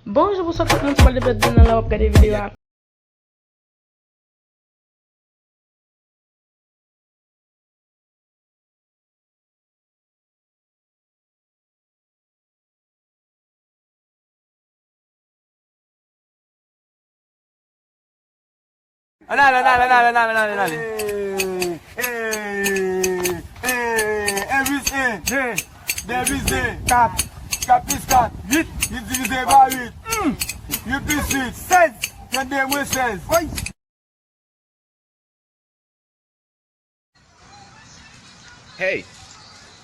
Bonjour, bonsoir tout le monde, c'est le bête dans la gade vidéo. Divisé 4, 4 plus 4, 8, 8 divisé par 8, 8 plus 8, 16, 22 moins 16. Oui. Hey,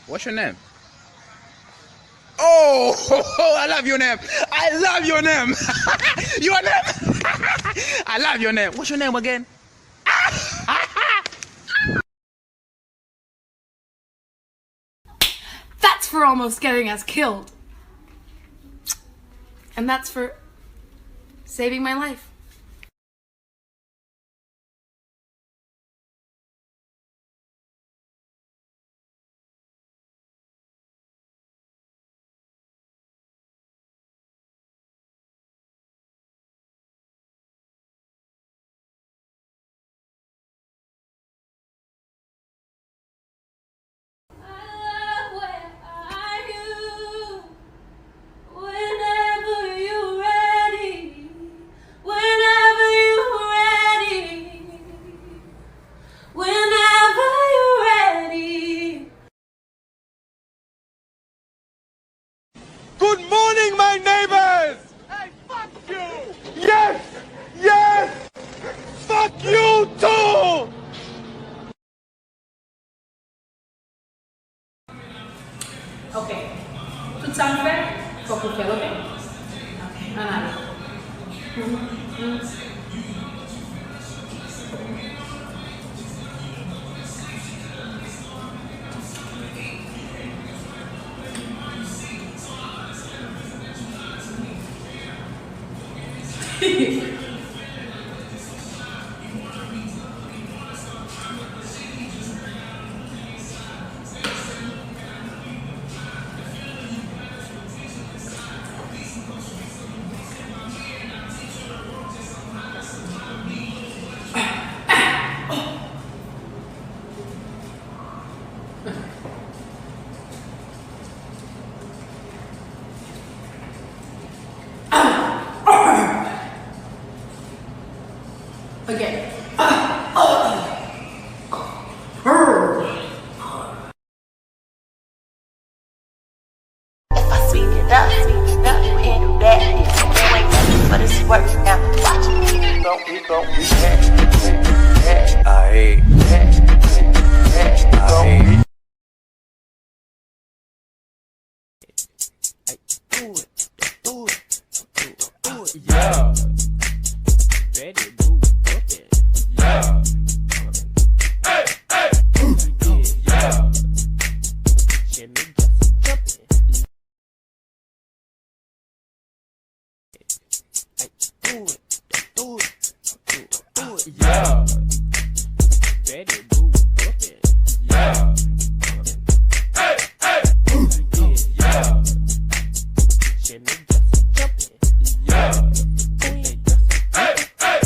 what's your name? Oh, I love your name. I love your name. Your name? I love your name. What's your name again? That's for almost getting us killed. And that's for saving my life. Good morning, my neighbors! Hey, fuck you! Yes! Yes! Fuck you too! Ok. Tout ça me fait, faut qu'on fasse, ok? Ok. En allez. Again. If I speed it up, you can't do that. You ain't ready for this work now. Watch me go, Yeah. Ready, move, yeah. Hey, hey. Yeah. Yeah. Ready, move, yeah. Hey, hey. Yeah. Yeah. Hey, hey.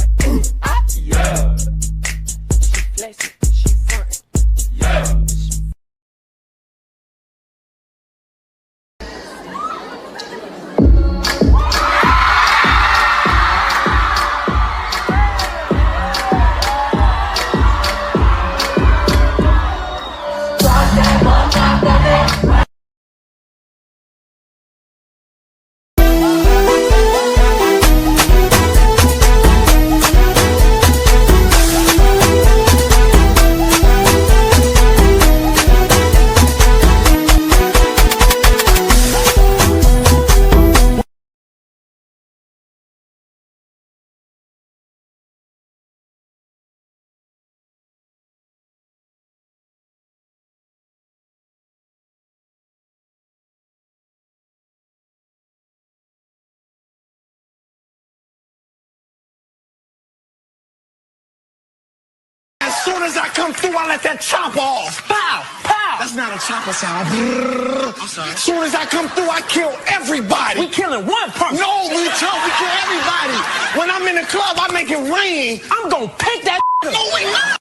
Yeah. She flexing, she front. Yeah. Soon as I come through, I let that chopper off. Pow, pow. That's not a chopper sound. I'm sorry. Soon as I come through, I kill everybody. We killing one person. No, we kill everybody. When I'm in the club, I make it rain. I'm gonna pick that. No, we not.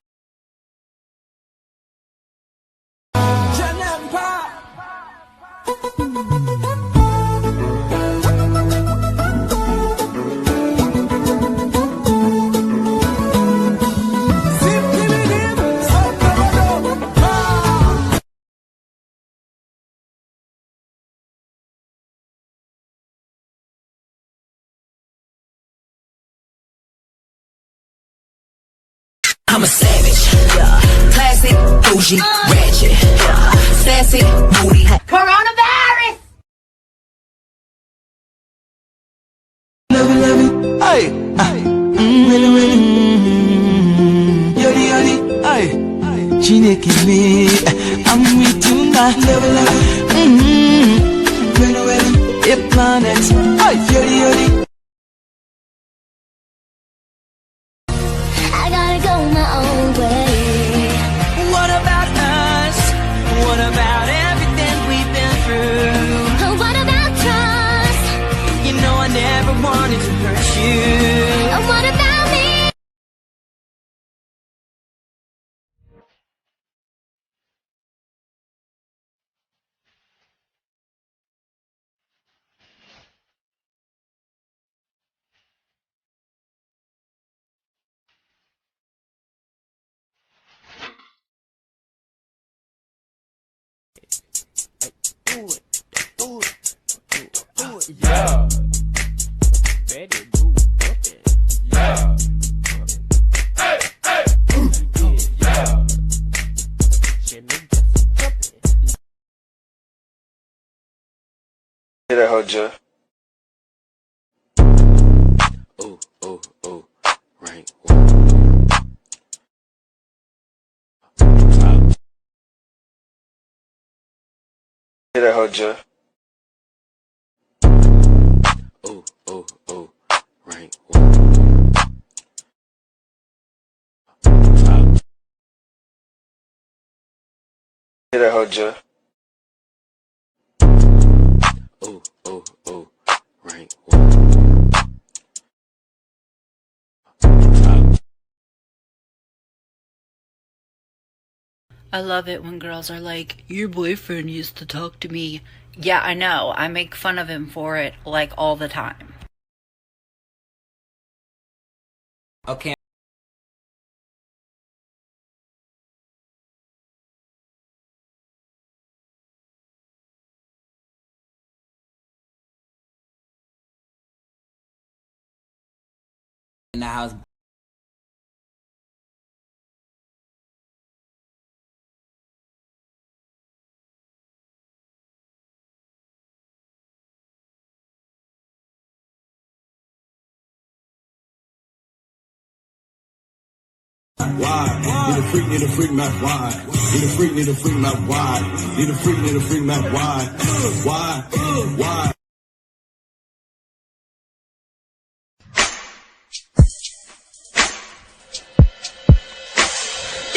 I'm a savage, yeah. Classic, bougie, ratchet, yeah. Sassy, moody. Coronavirus! Ay, ay, really, really, yodi, yodi, ay, Chineke me, I'm with you now, really, really, it planets, ay, yodi, yodi. I gotta go my own way. What about us? What about everything we've been through? What about trust? You know I never wanted to hurt you. What about me? Yeah. Baby, do it. Yeah. Hey, hey. Yeah. Hear that hoe, Jeff? Oh, oh, oh, right. Hear that hoe, Jeff? Oh, oh, oh, right. Hear that hoe, Jeff? Oh, oh, oh, right. I love it when girls are like, your boyfriend used to talk to me. Yeah, I know. I make fun of him for it, like, all the time. Okay. In the house. Why? Need a freak, not why. Need a freak, not why. Need a freak, not why. Why?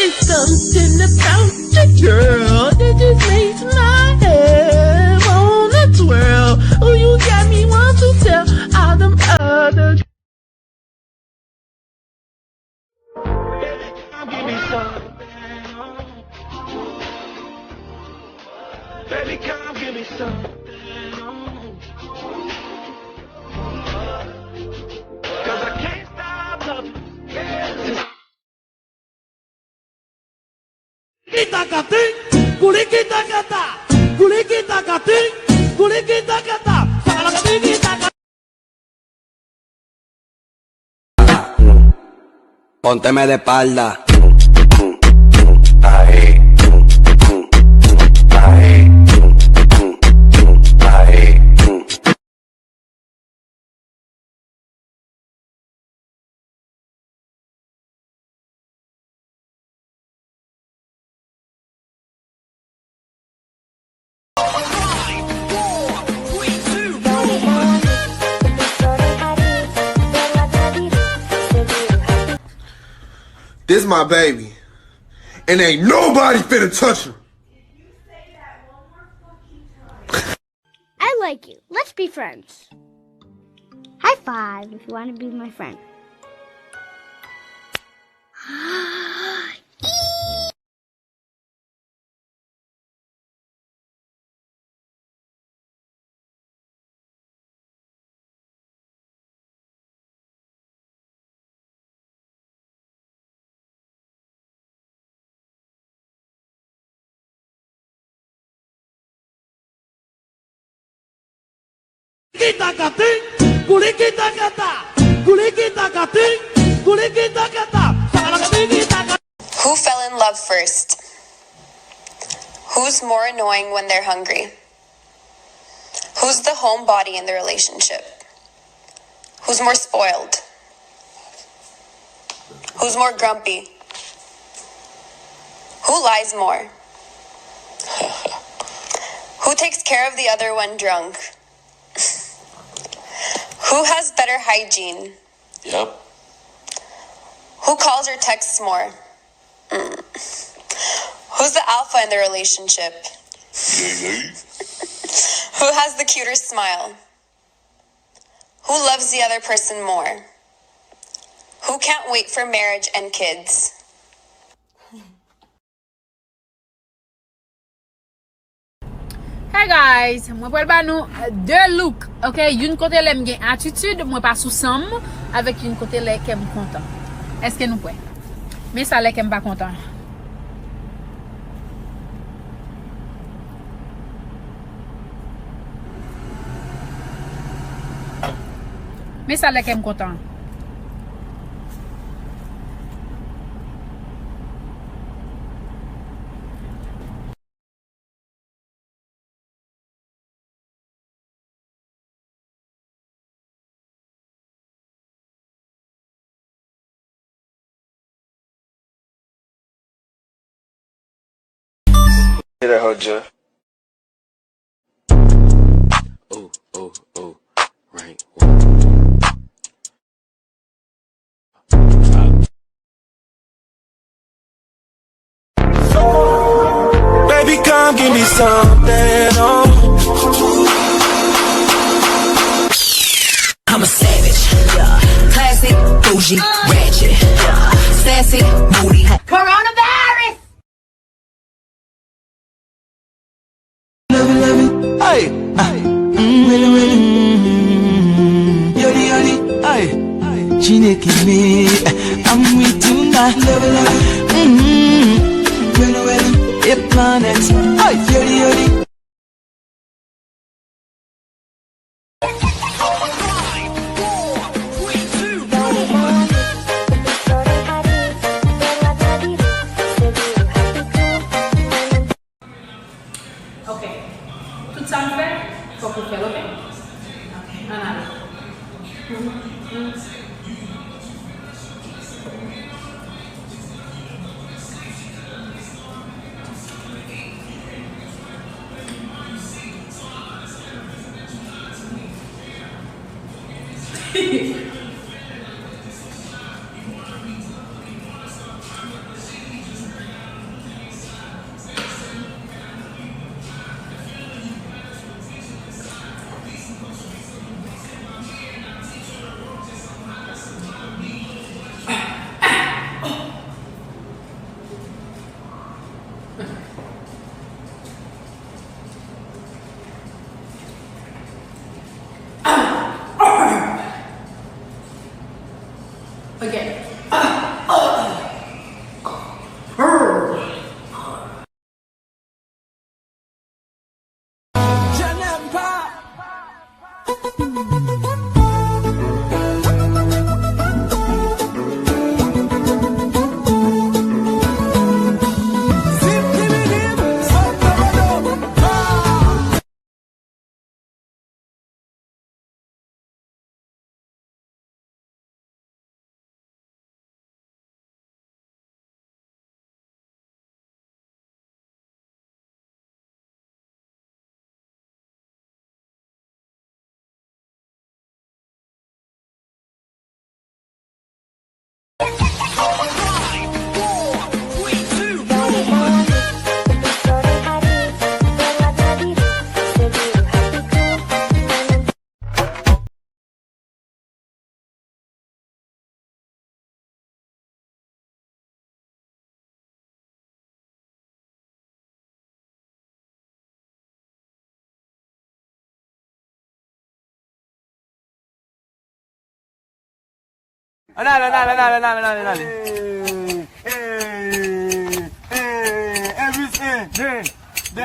It's something about you, girl, that just makes my head wanna twirl. Oh, you got me want to tell all them other. Give me some. Baby, come give me some. Cause I can't stop loving. Pónteme de espalda. Ahí. Ahí. Ahí. This my baby. and ain't nobody finna touch him. I like you. Let's be friends. High five if you want to be my friend. Who fell in love first? Who's more annoying when they're hungry? Who's the homebody in the relationship? Who's more spoiled? Who's more grumpy? Who lies more? Who takes care of the other when drunk? Who has better hygiene? Yep. Who calls or texts more? Who's the alpha in the relationship? Who has the cuter smile? Who loves the other person more? Who can't wait for marriage and kids? Hey guys, mwen pral ba nou deux look, ok? Yon kote lem gen attitude, mwen pa sou sam, avec yon kote le kem kontan. Est-ce que nou pwe? Mais ça le kem pa kontan. Mais ça le kem kontan. Hear that, Hoja? Oh, oh, oh, right. Baby, come give me something, oh. I'm a savage, yeah. Classic, bougie, ratchet, yeah. Sassy, moody. Coronavirus! Hey, yodi yodi, hey, Chineke me, I'm with you now, it planets, hey, yodi yodi. Ok, tout ça me fait, faut qu'on fasse, ok? Ok, on a. Okay. Allez.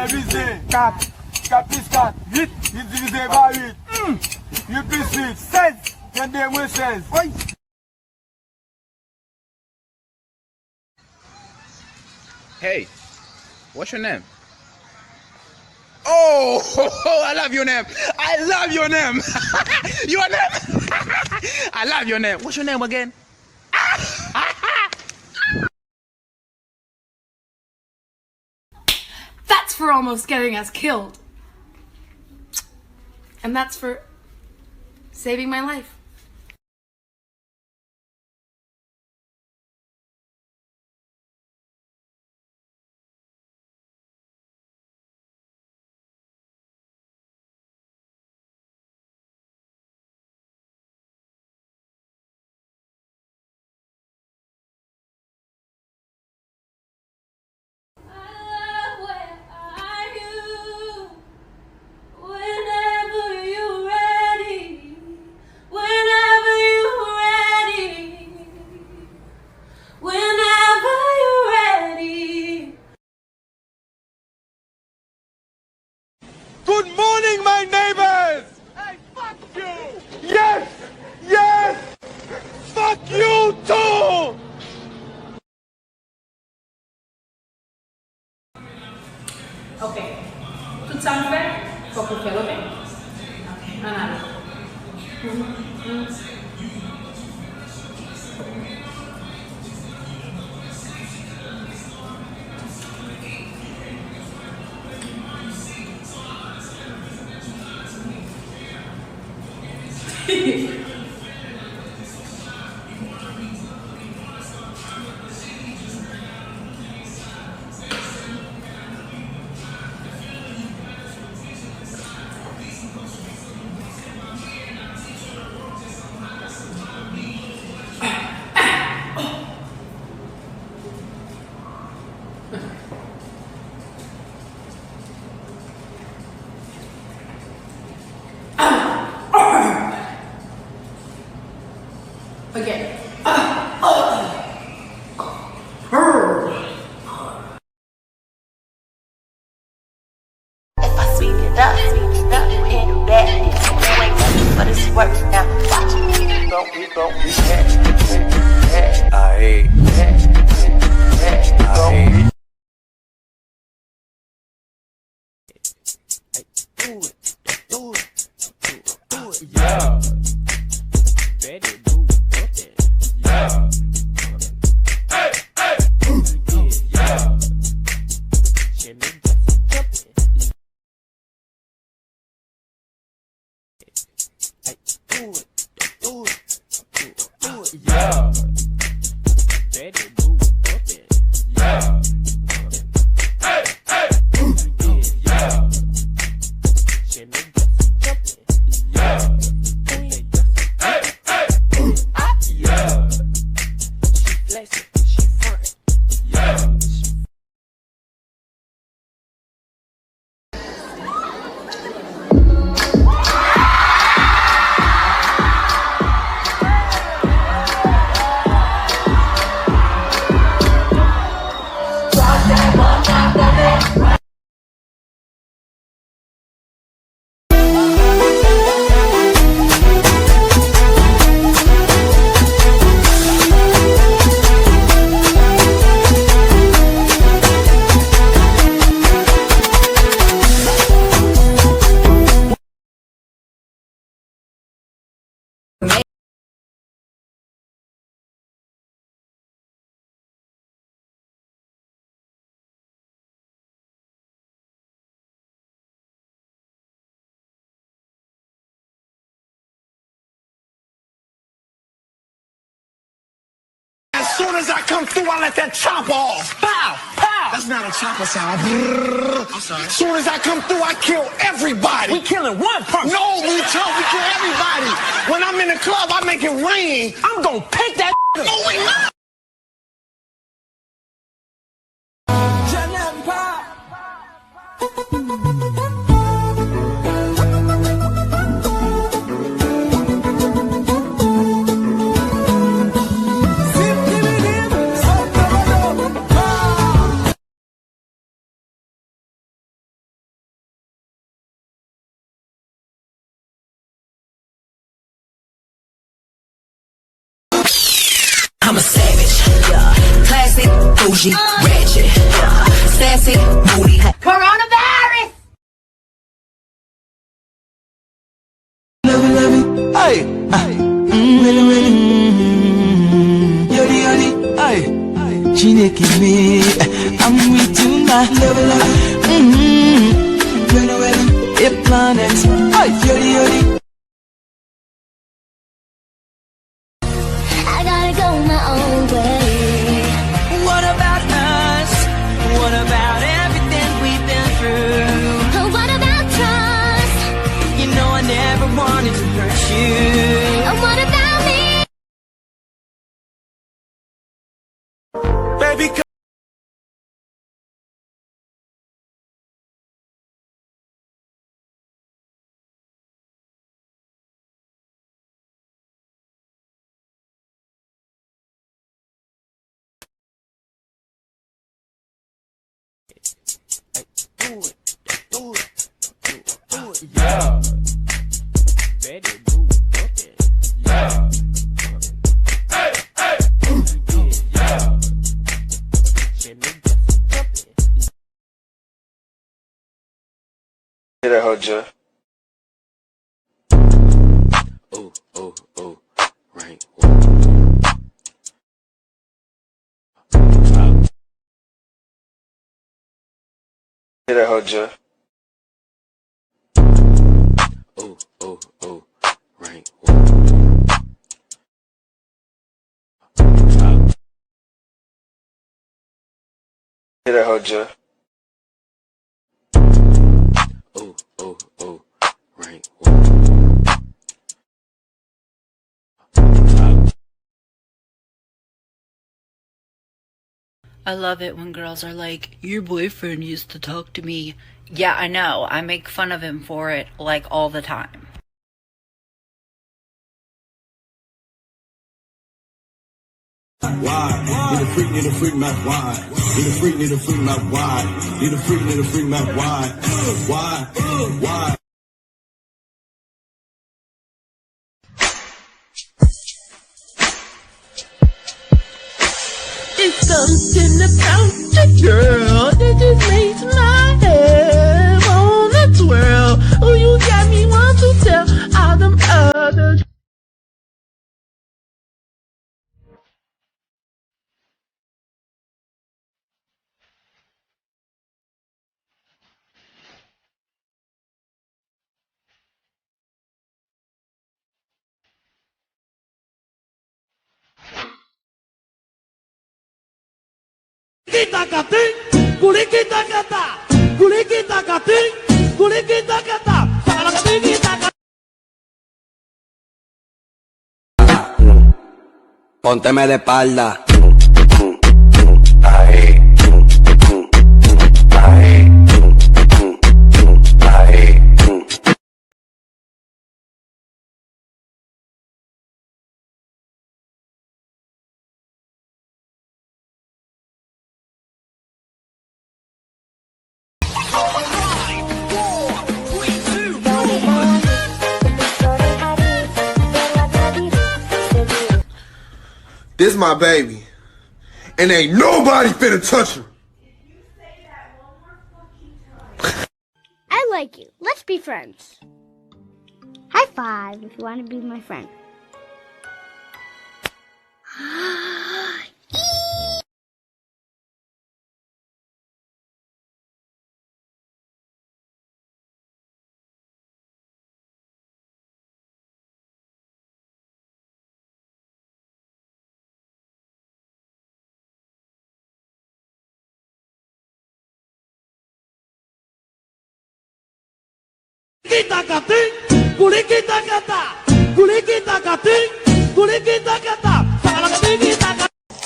Divisé. 4. 4 plus 4. 8. 8 divisé par 8. 8 plus 8. 16. 22 moins 16. Oui. Hey, what's your name? Oh, I love your name. I love your name. Your name? I love your name. What's your name again? That's for almost getting us killed. And that's for saving my life. Good morning, my neighbors! Hey, fuck you! Yes! Yes! Fuck you too! Ok. Tout ça me fait, faut qu'on fait l'autre. Ok. En allez. Again. If I speed it up, you handle that. You ain't nothing but it's work now. Watch me go. Aye. Yeah. Betty boo, yeah. Hey. Yeah. Cherim Yeah. Betty boo, yeah. Hey. Yeah. Cherim Yeah. Yeah. She flexing, she front. Yeah. As soon as I come through, I let that chopper off. Pow! Pow! That's not a chopper sound. I'm sorry. As soon as I come through, I kill everybody. We killing one person. No, we kill everybody. When I'm in the club, I make it rain. I'm gonna pick that up. No, we not. I'm a savage, yeah. Classic, bougie, ratchet, yeah. Sassy, moody. Coronavirus! Hey, yori yori, hey, Chineke me, I'm with you now. A planet, hey, yori yori. I gotta go my own way. What about us? What about everything we've been through? Oh, what about trust? You know I never wanted to hurt you. Oh, what about me? Baby, Yeah. Betty boo. Yeah. Hey, hey. Yeah. Cherim. Hear that hoe, Joe? Oh, right. Hear that hoe, Joe? Oh, right. Hear that hoe, Joe? Oh, right. I love it when girls are like, your boyfriend used to talk to me. Yeah, I know. I make fun of him for it, like, all the time. Why? Need a freak, my why? Need a freak, my why? Need a freak, my why? Why? It's something about you, girl, that just makes my head wanna twirl. Oh, you got me want to tell all them other. Pónteme de espalda. this my baby, and ain't nobody finna touch her. I like you. Let's be friends. High five if you want to be my friend.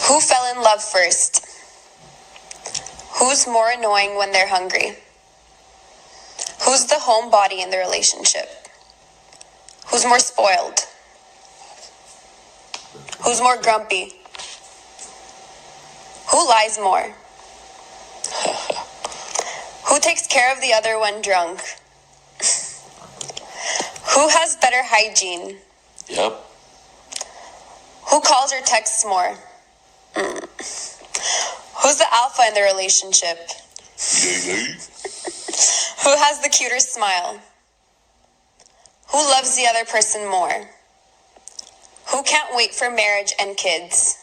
Who fell in love first? Who's more annoying when they're hungry? Who's the homebody in the relationship? Who's more spoiled? Who's more grumpy? Who lies more? Who takes care of the other when drunk? Who has better hygiene? Yep. Who calls or texts more? Who's the alpha in the relationship? Who has the cuter smile? Who loves the other person more? Who can't wait for marriage and kids?